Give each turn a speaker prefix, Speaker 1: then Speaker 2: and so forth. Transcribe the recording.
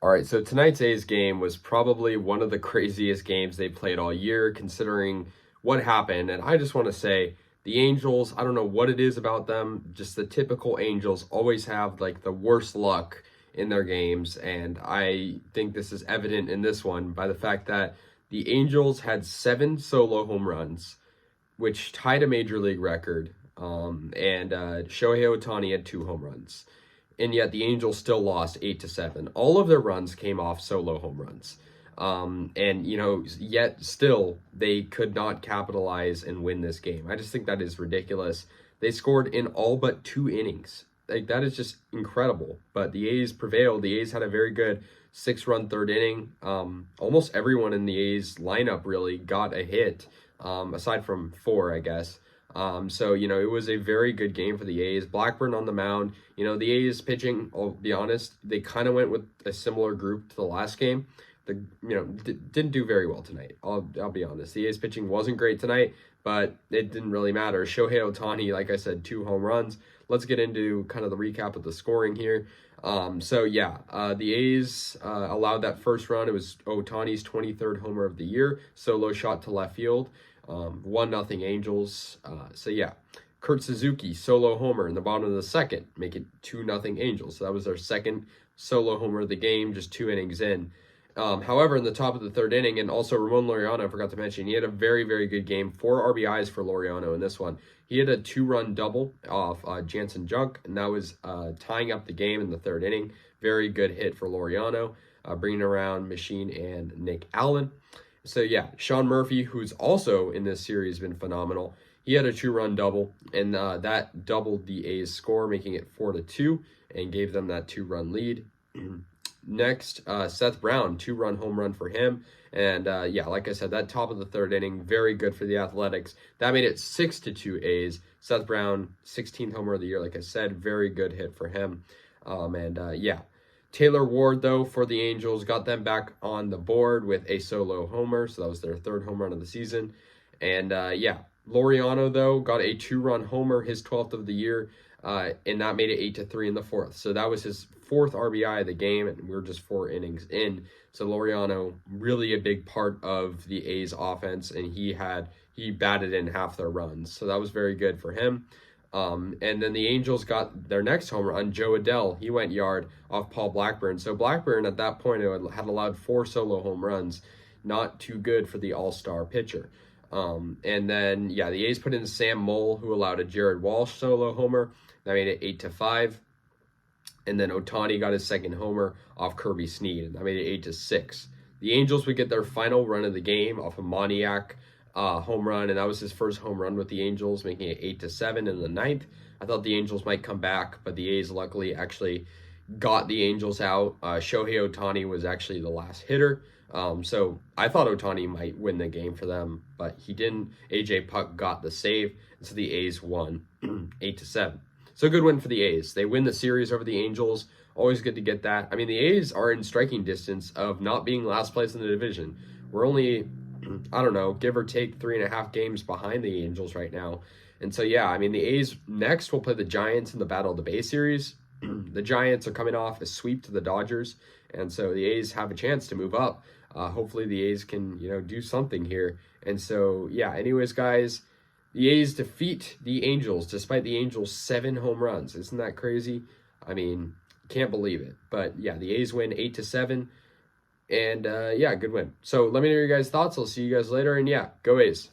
Speaker 1: All right, so tonight's A's game was probably one of the craziest games they played all year, considering what happened. And I just want to say the Angels, I don't know what it is about them, just the typical Angels always have like the worst luck in their games. And I think this is evident in this one by the fact that the Angels had 7 solo home runs, which tied a major league record. And Shohei Ohtani had 2 home runs. And yet the Angels still lost 8-7. All of their runs came off solo home runs. And, yet still they could not capitalize and win this game. I just think that is ridiculous. They scored in all but 2 innings. Like, that is just incredible. But the A's prevailed. The A's had a very good 6-run third inning. Almost everyone in the A's lineup really got a hit, aside from 4, I guess. It was a very good game for the A's. Blackburn on the mound. The A's pitching, I'll be honest, they kind of went with a similar group to the last game. Didn't do very well tonight. I'll be honest. The A's pitching wasn't great tonight, but it didn't really matter. Shohei Ohtani, like I said, 2 home runs. Let's get into kind of the recap of the scoring here. The A's allowed that first run. It was Ohtani's 23rd homer of the year. Solo shot to left field. 1-0 Angels. Kurt Suzuki solo homer in the bottom of the second, make it 2-0 Angels. So that was their second solo homer of the game, just 2 innings in. However, in the top of the third inning, and also Ramon Laureano, I forgot to mention, he had a very, very good game. 4 RBIs for Laureano in this one. He had a 2-run double off Jansen Junk, and that was tying up the game in the third inning. Very good hit for Laureano, bringing around Machine and Nick Allen. So Sean Murphy, who's also in this series been phenomenal. He had a 2-run double, and that doubled the A's score, making it 4-2, and gave them that 2-run lead. Next, Seth Brown, 2-run home run for him. And like I said, that top of the third inning, very good for the Athletics. That made it 6-2 A's. Seth Brown, 16th homer of the year, like I said, very good hit for him. Taylor Ward, though, for the Angels, got them back on the board with a solo homer. So that was their 3rd home run of the season. And Laureano, though, got a 2-run homer, his 12th of the year. And that made it 8-3 in the 4th. So that was his 4th RBI of the game, and we were just 4 innings in. So Laureano, really a big part of the A's offense, and he batted in half their runs. So that was very good for him. And then the Angels got their next home run, Joe Adell. He went yard off Paul Blackburn. So Blackburn at that point had allowed 4 solo home runs. Not too good for the all-star pitcher. And then the A's put in Sam Moll, who allowed a Jared Walsh solo homer. That made it 8-5. And then Ohtani got his 2nd homer off Kirby Snead, and that made it 8-6. The Angels would get their final run of the game off a Moniak home run, and that was his first home run with the Angels, making it 8-7 in the 9th. I thought the Angels might come back, but the A's luckily actually got the Angels out. Shohei Ohtani was actually the last hitter. So I thought Ohtani might win the game for them, but he didn't. AJ Puck got the save, and so the A's won 8-7. So good win for the A's. They win the series over the Angels. Always good to get that. I mean, the A's are in striking distance of not being last place in the division. We're only, give or take 3.5 games behind the Angels right now. And so, the A's next will play the Giants in the Battle of the Bay series. The Giants are coming off a sweep to the Dodgers, and so the A's have a chance to move up. Hopefully the A's can, do something here. And so, anyways, guys, the A's defeat the Angels despite the Angels' 7 home runs. Isn't that crazy? I mean, can't believe it. But the A's win 8-7. And good win. So let me know your guys' thoughts. I'll see you guys later. And go A's.